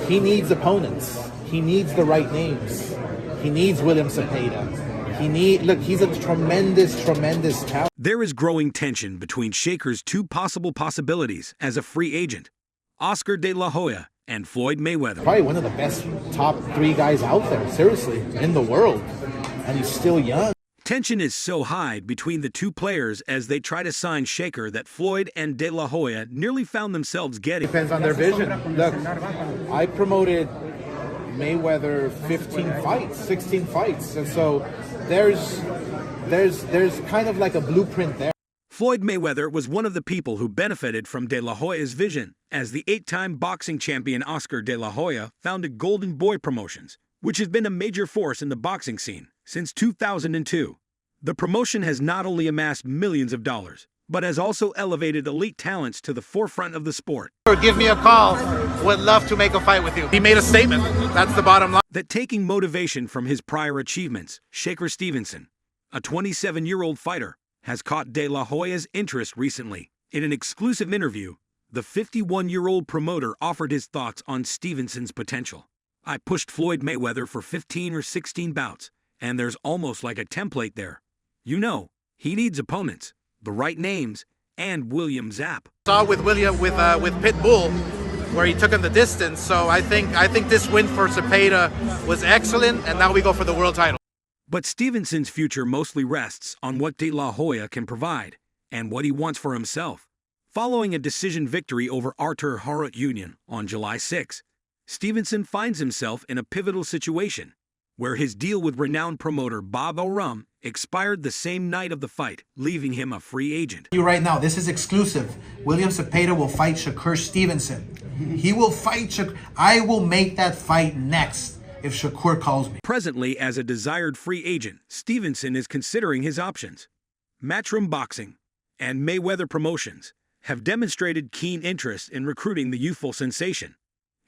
He needs opponents. He needs the right names. He needs William Cepeda. Look, he's a tremendous talent. There is growing tension between Shaker's two possible possibilities as a free agent: Oscar de la Hoya and Floyd Mayweather. Probably one of the best top 3 guys out there, seriously, in the world. And he's still young. Tension is so high between the two players as they try to sign Shaker that Floyd and De La Hoya nearly found themselves getting. Depends on their vision. Look, I promoted Mayweather 15 fights, 16 fights. And so there's kind of like a blueprint there. Floyd Mayweather was one of the people who benefited from De La Hoya's vision, as the 8-time boxing champion Oscar De La Hoya founded Golden Boy Promotions, which has been a major force in the boxing scene since 2002. The promotion has not only amassed millions of dollars, but has also elevated elite talents to the forefront of the sport. Give me a call. Would love to make a fight with you. He made a statement. That's the bottom line. That taking motivation from his prior achievements, Shaker Stevenson, a 27-year-old fighter, has caught De La Hoya's interest recently. In an exclusive interview, the 51-year-old promoter offered his thoughts on Stevenson's potential. "I pushed Floyd Mayweather for 15 or 16 bouts, and there's almost like a template there. You know, he needs opponents, the right names, and William Zapp." Saw with William with Pitbull, where he took him the distance. So I think this win for Cepeda was excellent, and now we go for the world title. But Stevenson's future mostly rests on what De La Hoya can provide and what he wants for himself. Following a decision victory over Artur Harut Union on July 6, Stevenson finds himself in a pivotal situation, where his deal with renowned promoter Bob Arum expired the same night of the fight, leaving him a free agent. Right now, this is exclusive. William Cepeda will fight Shakur Stevenson. He will fight Shakur. I will make that fight next if Shakur calls me. Presently, as a desired free agent, Stevenson is considering his options. Matchroom Boxing and Mayweather Promotions have demonstrated keen interest in recruiting the youthful sensation.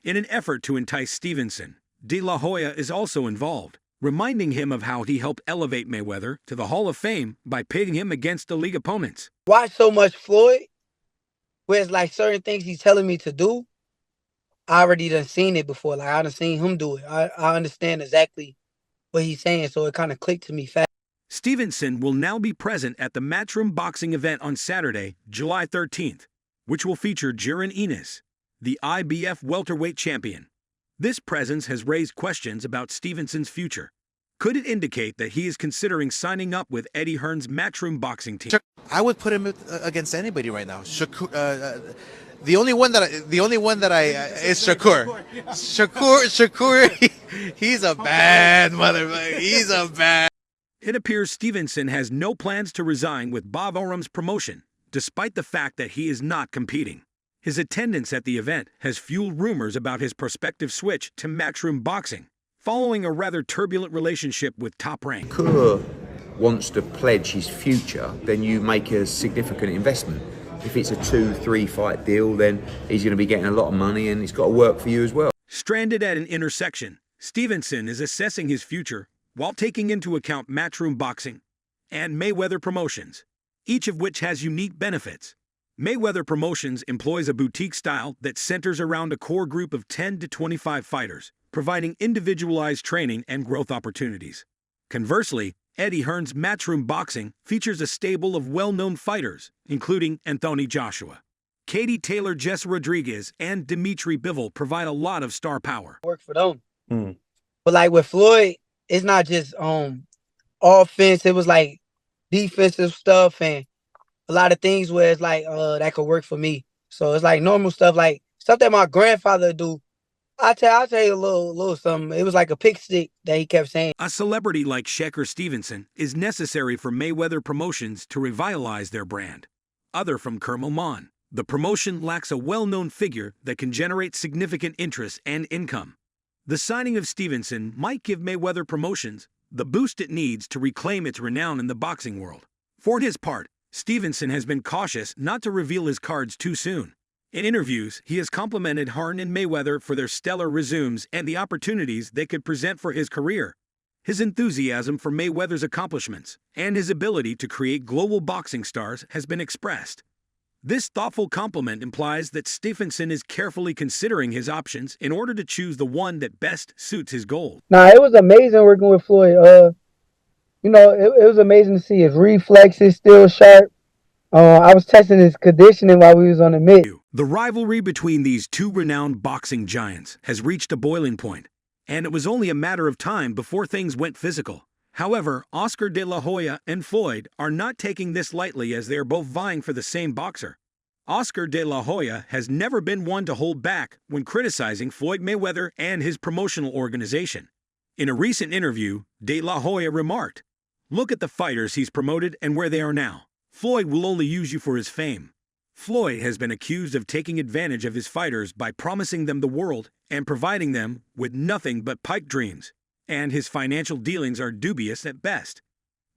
In an effort to entice Stevenson, De La Hoya is also involved, reminding him of how he helped elevate Mayweather to the Hall of Fame by pitting him against the league opponents. Why so much Floyd? Where it's like certain things he's telling me to do, I already done seen it before. Like I done seen him do it. I understand exactly what he's saying, so it kind of clicked to me fast. Stevenson will now be present at the Matchroom Boxing event on Saturday, July 13th, which will feature Jaron Ennis, the IBF welterweight champion. This presence has raised questions about Stevenson's future. Could it indicate that he is considering signing up with Eddie Hearn's Matchroom Boxing team? I would put him against anybody right now. Shakur, the only one that I is Shakur. Shakur, he's a bad motherfucker. He's a bad. It appears Stevenson has no plans to resign with Bob Arum's promotion, despite the fact that he is not competing. His attendance at the event has fueled rumors about his prospective switch to Matchroom Boxing, following a rather turbulent relationship with Top Rank. Shakur wants to pledge his future, then you make a significant investment. If it's a 2-3 fight deal, then he's going to be getting a lot of money and it's got to work for you as well. Stranded at an intersection, Stevenson is assessing his future while taking into account Matchroom Boxing and Mayweather Promotions, each of which has unique benefits. Mayweather Promotions employs a boutique style that centers around a core group of 10 to 25 fighters, providing individualized training and growth opportunities. Conversely, Eddie Hearn's Matchroom Boxing features a stable of well-known fighters, including Anthony Joshua. Katie Taylor, Jess Rodriguez, and Dimitri Bivol provide a lot of star power. Work for them. But like with Floyd, it's not just offense. It was like defensive stuff and a lot of things where it's like that could work for me. So it's like normal stuff, like stuff that my grandfather do. I'll tell you a little something. It was like a pick stick that he kept saying. A celebrity like Shaker Stevenson is necessary for Mayweather Promotions to revitalize their brand. Other from Kermel Mon, the promotion lacks a well-known figure that can generate significant interest and income. The signing of Stevenson might give Mayweather Promotions the boost it needs to reclaim its renown in the boxing world. For his part, Stevenson has been cautious not to reveal his cards too soon. In interviews, he has complimented Hearn and Mayweather for their stellar resumes and the opportunities they could present for his career. His enthusiasm for Mayweather's accomplishments and his ability to create global boxing stars has been expressed. This thoughtful compliment implies that Stevenson is carefully considering his options in order to choose the one that best suits his goals. Nah, it was amazing working with Floyd. It was amazing to see his reflexes still sharp. I was testing his conditioning while we was on the mitt. The rivalry between these two renowned boxing giants has reached a boiling point, and it was only a matter of time before things went physical. However, Oscar de la Hoya and Floyd are not taking this lightly as they are both vying for the same boxer. Oscar de la Hoya has never been one to hold back when criticizing Floyd Mayweather and his promotional organization. In a recent interview, de la Hoya remarked, "Look at the fighters he's promoted and where they are now. Floyd will only use you for his fame." Floyd has been accused of taking advantage of his fighters by promising them the world and providing them with nothing but pipe dreams, and his financial dealings are dubious at best.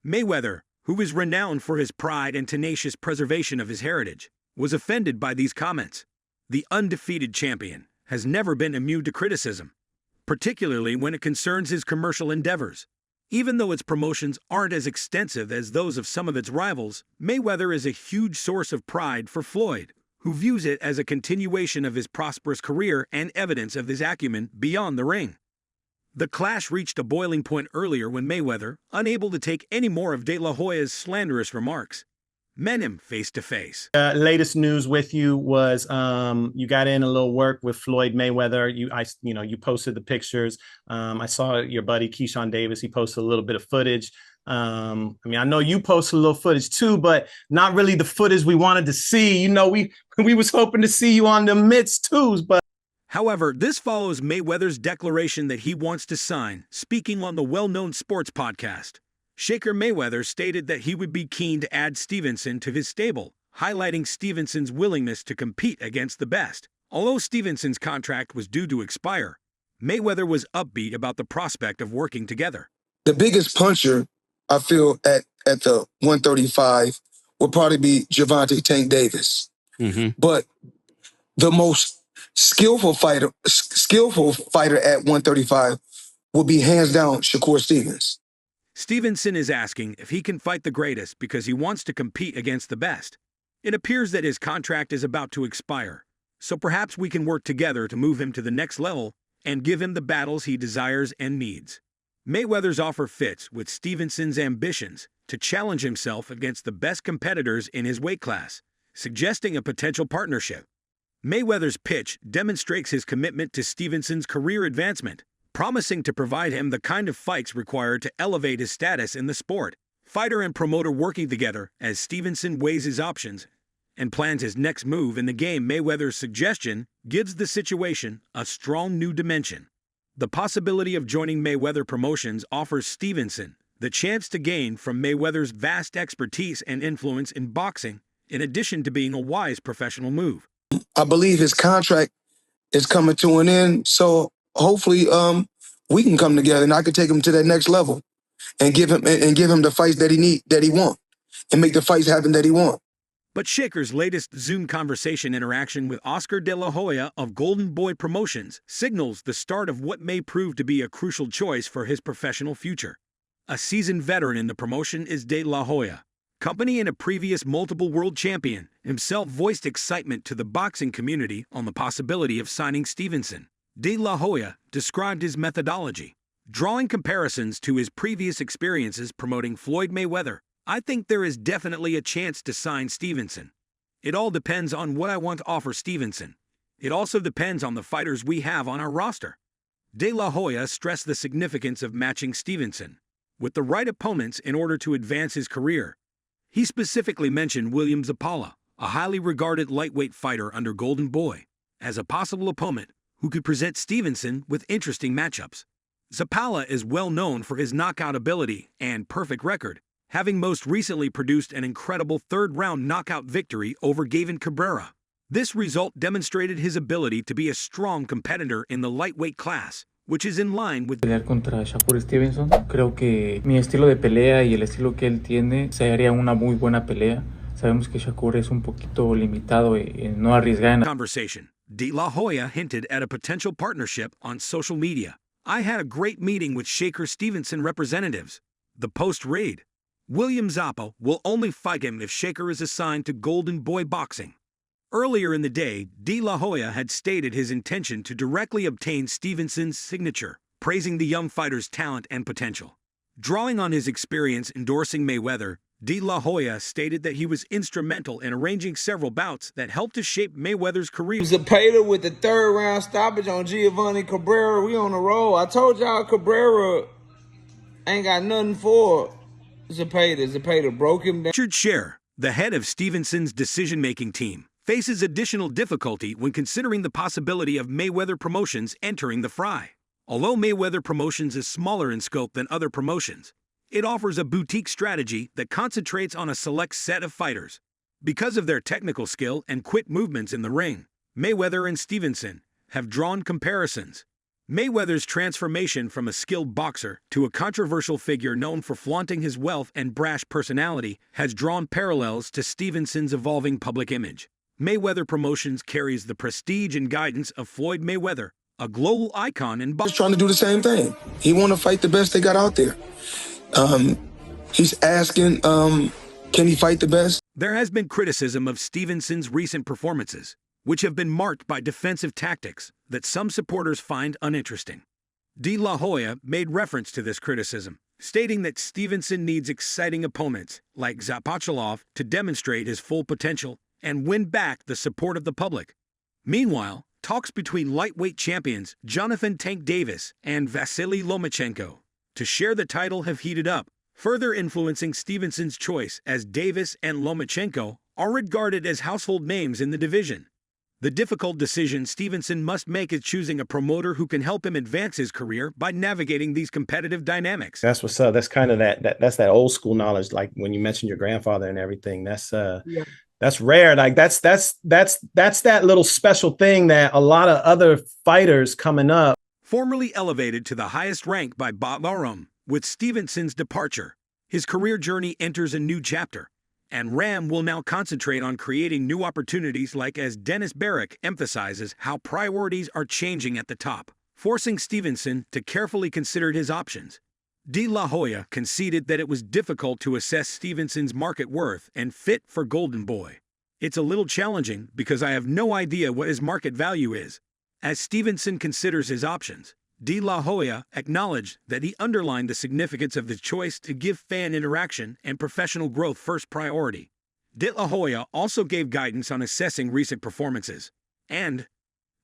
Mayweather, who is renowned for his pride and tenacious preservation of his heritage, was offended by these comments. The undefeated champion has never been immune to criticism, particularly when it concerns his commercial endeavors. Even though its promotions aren't as extensive as those of some of its rivals, Mayweather is a huge source of pride for Floyd, who views it as a continuation of his prosperous career and evidence of his acumen beyond the ring. The clash reached a boiling point earlier when Mayweather, unable to take any more of De La Hoya's slanderous remarks, met him face to face. Latest news with you was you got in a little work with Floyd Mayweather. You posted the pictures. I saw your buddy Keyshawn Davis. He posted a little bit of footage. I know you posted a little footage too, but not really the footage we wanted to see. We was hoping to see you on the mitts too, but. However, this follows Mayweather's declaration that he wants to sign, speaking on the well-known sports podcast. Shaker Mayweather stated that he would be keen to add Stevenson to his stable, highlighting Stevenson's willingness to compete against the best. Although Stevenson's contract was due to expire, Mayweather was upbeat about the prospect of working together. The biggest puncher, I feel, at the 135 would probably be Gervonta Tank Davis. Mm-hmm. But the most skillful fighter at 135 will be hands down Shakur Stevens. Stevenson is asking if he can fight the greatest because he wants to compete against the best. It appears that his contract is about to expire, so perhaps we can work together to move him to the next level and give him the battles he desires and needs. Mayweather's offer fits with Stevenson's ambitions to challenge himself against the best competitors in his weight class, suggesting a potential partnership. Mayweather's pitch demonstrates his commitment to Stevenson's career advancement, promising to provide him the kind of fights required to elevate his status in the sport. Fighter and promoter working together as Stevenson weighs his options and plans his next move in the game. Mayweather's suggestion gives the situation a strong new dimension. The possibility of joining Mayweather Promotions offers Stevenson the chance to gain from Mayweather's vast expertise and influence in boxing, in addition to being a wise professional move. I believe his contract is coming to an end, so hopefully we can come together and I can take him to that next level and give him the fights that he want, and make the fights happen that he want. But Shaker's latest Zoom conversation interaction with Oscar de la Hoya of Golden Boy Promotions signals the start of what may prove to be a crucial choice for his professional future. A seasoned veteran in the promotion is de la Hoya. Company and a previous multiple world champion, himself voiced excitement to the boxing community on the possibility of signing Stevenson. De La Hoya described his methodology, drawing comparisons to his previous experiences promoting Floyd Mayweather. "I think there is definitely a chance to sign Stevenson. It all depends on what I want to offer Stevenson. It also depends on the fighters we have on our roster." De La Hoya stressed the significance of matching Stevenson with the right opponents in order to advance his career. He specifically mentioned William Zapala, a highly regarded lightweight fighter under Golden Boy, as a possible opponent who could present Stevenson with interesting matchups. Zapala is well known for his knockout ability and perfect record, having most recently produced an incredible third-round knockout victory over Gavin Cabrera. This result demonstrated his ability to be a strong competitor in the lightweight class, which is in line with pelear contra Shakur Stevenson. Creo que mi estilo de pelea y el estilo que él tiene se haría una muy buena pelea. Sabemos que Shakur es un poquito limitado en no arriesgar en conversation. De La Hoya hinted at a potential partnership on social media. "I had a great meeting with Shaker Stevenson representatives." The post read, "William Zappa will only fight him if Shaker is assigned to Golden Boy Boxing." Earlier in the day, De La Hoya had stated his intention to directly obtain Stevenson's signature, praising the young fighter's talent and potential. Drawing on his experience endorsing Mayweather, De La Hoya stated that he was instrumental in arranging several bouts that helped to shape Mayweather's career. Zapata with the third round stoppage on Giovanni Cabrera. We on the roll. I told y'all Cabrera ain't got nothing for Zapata. Zapata broke him down. Richard Scher, the head of Stevenson's decision-making team, faces additional difficulty when considering the possibility of Mayweather Promotions entering the fray. Although Mayweather Promotions is smaller in scope than other promotions, it offers a boutique strategy that concentrates on a select set of fighters. Because of their technical skill and quick movements in the ring, Mayweather and Stevenson have drawn comparisons. Mayweather's transformation from a skilled boxer to a controversial figure known for flaunting his wealth and brash personality has drawn parallels to Stevenson's evolving public image. Mayweather Promotions carries the prestige and guidance of Floyd Mayweather, a global icon in boxing. He's trying to do the same thing. He want to fight the best they got out there. He's asking, can he fight the best? There has been criticism of Stevenson's recent performances, which have been marked by defensive tactics that some supporters find uninteresting. De La Hoya made reference to this criticism, stating that Stevenson needs exciting opponents like Zapachalov to demonstrate his full potential and win back the support of the public. Meanwhile, talks between lightweight champions Jonathan "Tank" Davis and Vasily Lomachenko to share the title have heated up, further influencing Stevenson's choice, as Davis and Lomachenko are regarded as household names in the division. The difficult decision Stevenson must make is choosing a promoter who can help him advance his career by navigating these competitive dynamics. That's what's up. That's kind of that's that old school knowledge. Like when you mentioned your grandfather and everything, that's rare. Like that's that little special thing that a lot of other fighters coming up. Formerly elevated to the highest rank by Bob Arum, with Stevenson's departure, his career journey enters a new chapter, and Ram will now concentrate on creating new opportunities, like as Dennis Barrick emphasizes how priorities are changing at the top, forcing Stevenson to carefully consider his options. De La Hoya conceded that it was difficult to assess Stevenson's market worth and fit for Golden Boy. It's a little challenging because I have no idea what his market value is. As Stevenson considers his options, De La Hoya acknowledged that he underlined the significance of the choice to give fan interaction and professional growth first priority. De La Hoya also gave guidance on assessing recent performances and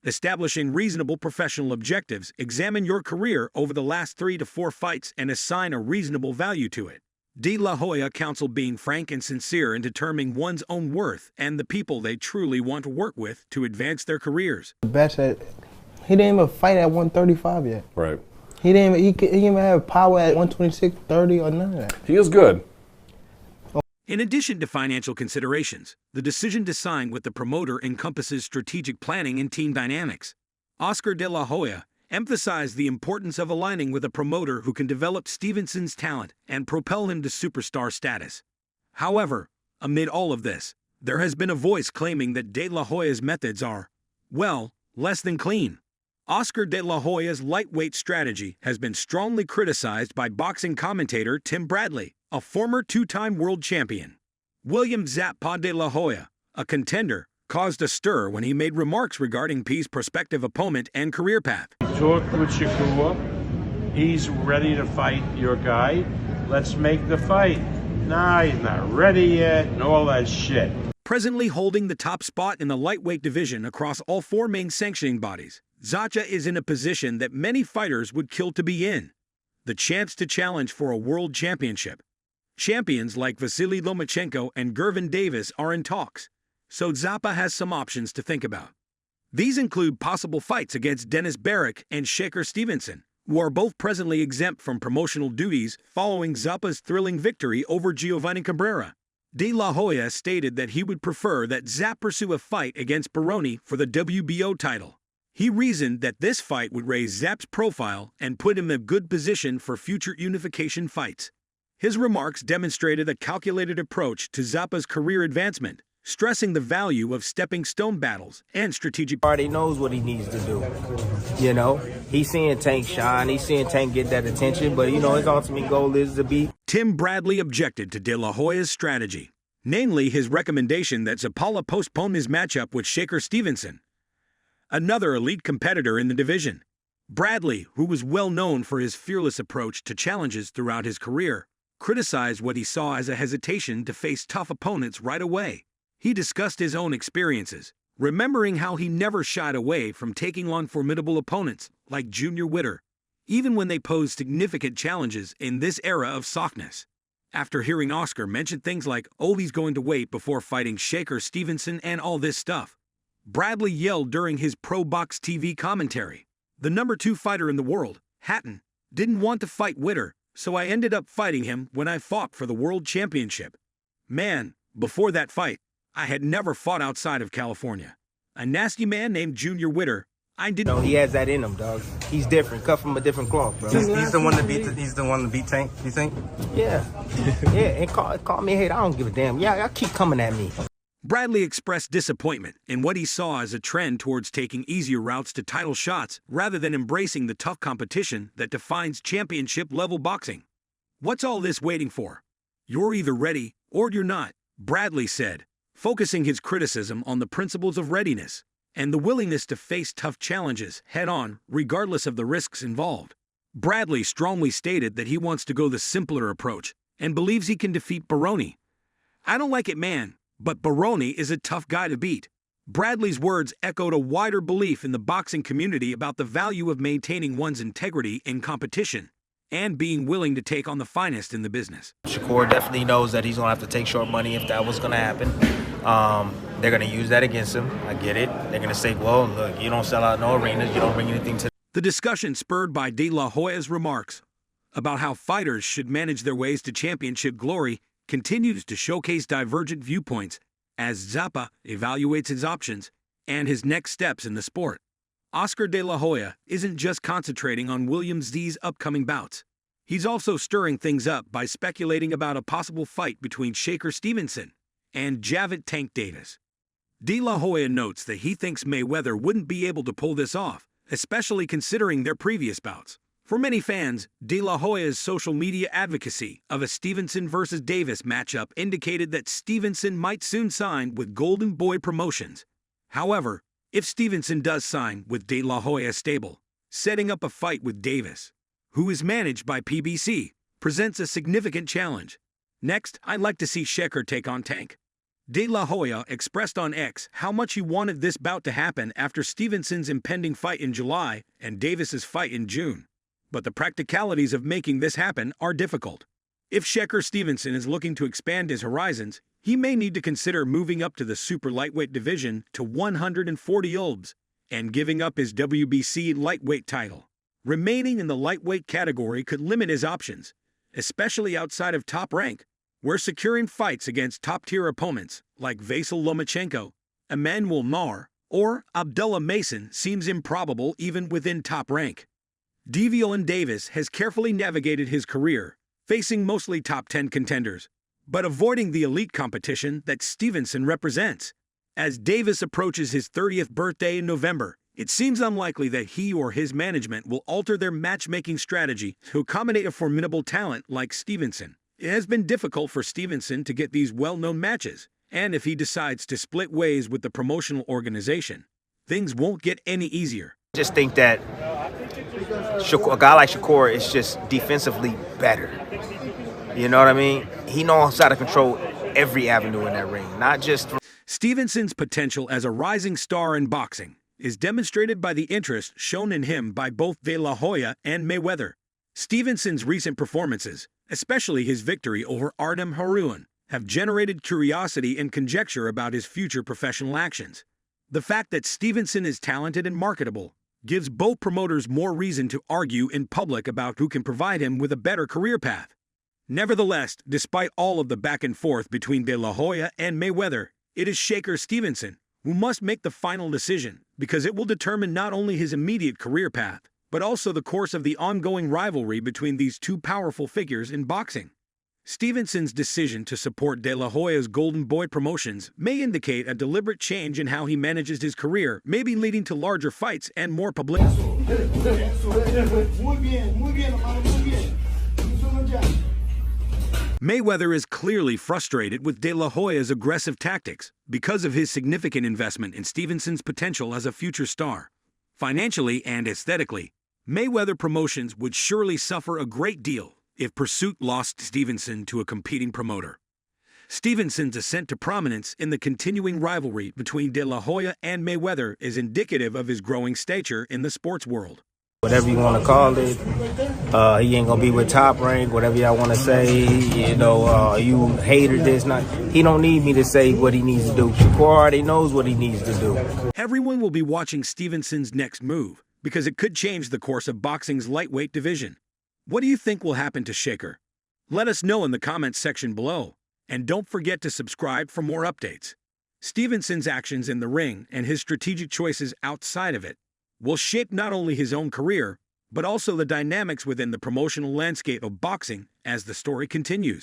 establishing reasonable professional objectives. Examine your career over the last 3 to 4 fights and assign a reasonable value to it. De La Hoya counseled being frank and sincere in determining one's own worth and the people they truly want to work with to advance their careers. He didn't even fight at 135 yet. Right. He didn't even have power at 126, 30, or none of that. He is good. In addition to financial considerations, the decision to sign with the promoter encompasses strategic planning and team dynamics. Oscar De La Hoya emphasized the importance of aligning with a promoter who can develop Stevenson's talent and propel him to superstar status. However, amid all of this, there has been a voice claiming that De La Hoya's methods are, well, less than clean. Oscar De La Hoya's lightweight strategy has been strongly criticized by boxing commentator Tim Bradley, a former 2-time world champion. William "Zap" De La Hoya, a contender, caused a stir when he made remarks regarding P's prospective opponent and career path. Talked with Shakur. He's ready to fight your guy. Let's make the fight. Nah, he's not ready yet, and all that shit. Presently holding the top spot in the lightweight division across all 4 main sanctioning bodies, Zacha is in a position that many fighters would kill to be in: the chance to challenge for a world championship. Champions like Vasily Lomachenko and Gervin Davis are in talks, so Zappa has some options to think about. These include possible fights against Dennis Barrick and Shakur Stevenson, who are both presently exempt from promotional duties following Zappa's thrilling victory over Giovanni Cabrera. De La Hoya stated that he would prefer that Zapp pursue a fight against Baroni for the WBO title. He reasoned that this fight would raise Zapp's profile and put him in a good position for future unification fights. His remarks demonstrated a calculated approach to Zappa's career advancement, stressing the value of stepping stone battles and strategic. Already knows what he needs to do. You know, he's seeing Tank shine, he's seeing Tank get that attention, but his ultimate goal is to beat. Tim Bradley objected to De La Hoya's strategy, namely his recommendation that Zapala postpone his matchup with Shakur Stevenson, another elite competitor in the division. Bradley, who was well known for his fearless approach to challenges throughout his career, criticized what he saw as a hesitation to face tough opponents right away. He discussed his own experiences, remembering how he never shied away from taking on formidable opponents like Junior Witter, even when they posed significant challenges in this era of softness. After hearing Oscar mention things like, "Oh, he's going to wait before fighting Shakur Stevenson and all this stuff," Bradley yelled during his Pro Box TV commentary, "The number 2 fighter in the world, Hatton, didn't want to fight Witter, so I ended up fighting him when I fought for the World Championship. Man, before that fight, I had never fought outside of California. A nasty man named Junior Witter, I didn't..." No, he has that in him, dog. He's different, cut from a different cloth, bro. He's the one to beat Tank, you think? Yeah. Yeah, and call me a hater, I don't give a damn. Yeah, y'all keep coming at me. Bradley expressed disappointment in what he saw as a trend towards taking easier routes to title shots rather than embracing the tough competition that defines championship-level boxing. "What's all this waiting for? You're either ready or you're not," Bradley said, focusing his criticism on the principles of readiness and the willingness to face tough challenges head-on regardless of the risks involved. Bradley strongly stated that he wants to go the simpler approach and believes he can defeat Baroni. "I don't like it, man, but Baroni is a tough guy to beat." Bradley's words echoed a wider belief in the boxing community about the value of maintaining one's integrity in competition and being willing to take on the finest in the business. Shakur definitely knows that he's going to have to take short money if that was going to happen. They're going to use that against him. I get it. They're going to say, well, look, you don't sell out no arenas, you don't bring anything to... The discussion spurred by De La Hoya's remarks about how fighters should manage their ways to championship glory continues to showcase divergent viewpoints as Zappa evaluates his options and his next steps in the sport. Oscar De La Hoya isn't just concentrating on William Z's upcoming bouts. He's also stirring things up by speculating about a possible fight between Shakur Stevenson and Javed Tank Davis. De La Hoya notes that he thinks Mayweather wouldn't be able to pull this off, especially considering their previous bouts. For many fans, De La Hoya's social media advocacy of a Stevenson versus Davis matchup indicated that Stevenson might soon sign with Golden Boy Promotions. However, if Stevenson does sign with De La Hoya's stable, setting up a fight with Davis, who is managed by PBC, presents a significant challenge. Next, I'd like to see Shakur take on Tank. De La Hoya expressed on X how much he wanted this bout to happen after Stevenson's impending fight in July and Davis's fight in June. But the practicalities of making this happen are difficult. If Shakur Stevenson is looking to expand his horizons, he may need to consider moving up to the super lightweight division to 140 obs and giving up his WBC lightweight title. Remaining in the lightweight category could limit his options, especially outside of top rank, where securing fights against top-tier opponents like Vasyl Lomachenko, Emmanuel Mar, or Abdullah Mason seems improbable even within top rank. Devion Davis has carefully navigated his career, facing mostly top 10 contenders, but avoiding the elite competition that Stevenson represents. As Davis approaches his 30th birthday in November, it seems unlikely that he or his management will alter their matchmaking strategy to accommodate a formidable talent like Stevenson. It has been difficult for Stevenson to get these well-known matches, and if he decides to split ways with the promotional organization, things won't get any easier. I just think that a guy like Shakur is just defensively better. You know what I mean? He knows how to control every avenue in that ring, not just... Stevenson's potential as a rising star in boxing is demonstrated by the interest shown in him by both De La Hoya and Mayweather. Stevenson's recent performances, especially his victory over Artem Haruan, have generated curiosity and conjecture about his future professional actions. The fact that Stevenson is talented and marketable gives both promoters more reason to argue in public about who can provide him with a better career path. Nevertheless, despite all of the back and forth between De La Hoya and Mayweather, it is Shakur Stevenson who must make the final decision because it will determine not only his immediate career path, but also the course of the ongoing rivalry between these two powerful figures in boxing. Stevenson's decision to support De La Hoya's Golden Boy Promotions may indicate a deliberate change in how he manages his career, maybe leading to larger fights and more publicity. Mayweather is clearly frustrated with De La Hoya's aggressive tactics because of his significant investment in Stevenson's potential as a future star. Financially and aesthetically, Mayweather Promotions would surely suffer a great deal if Pursuit lost Stevenson to a competing promoter. Stevenson's ascent to prominence in the continuing rivalry between De La Hoya and Mayweather is indicative of his growing stature in the sports world. Whatever you want to call it, he ain't gonna be with Top Rank. Whatever y'all want to say, you hater this, not. He don't need me to say what he needs to do. Shakur already knows what he needs to do. Everyone will be watching Stevenson's next move because it could change the course of boxing's lightweight division. What do you think will happen to Shakur? Let us know in the comments section below. And don't forget to subscribe for more updates. Stevenson's actions in the ring and his strategic choices outside of it will shape not only his own career, but also the dynamics within the promotional landscape of boxing as the story continues.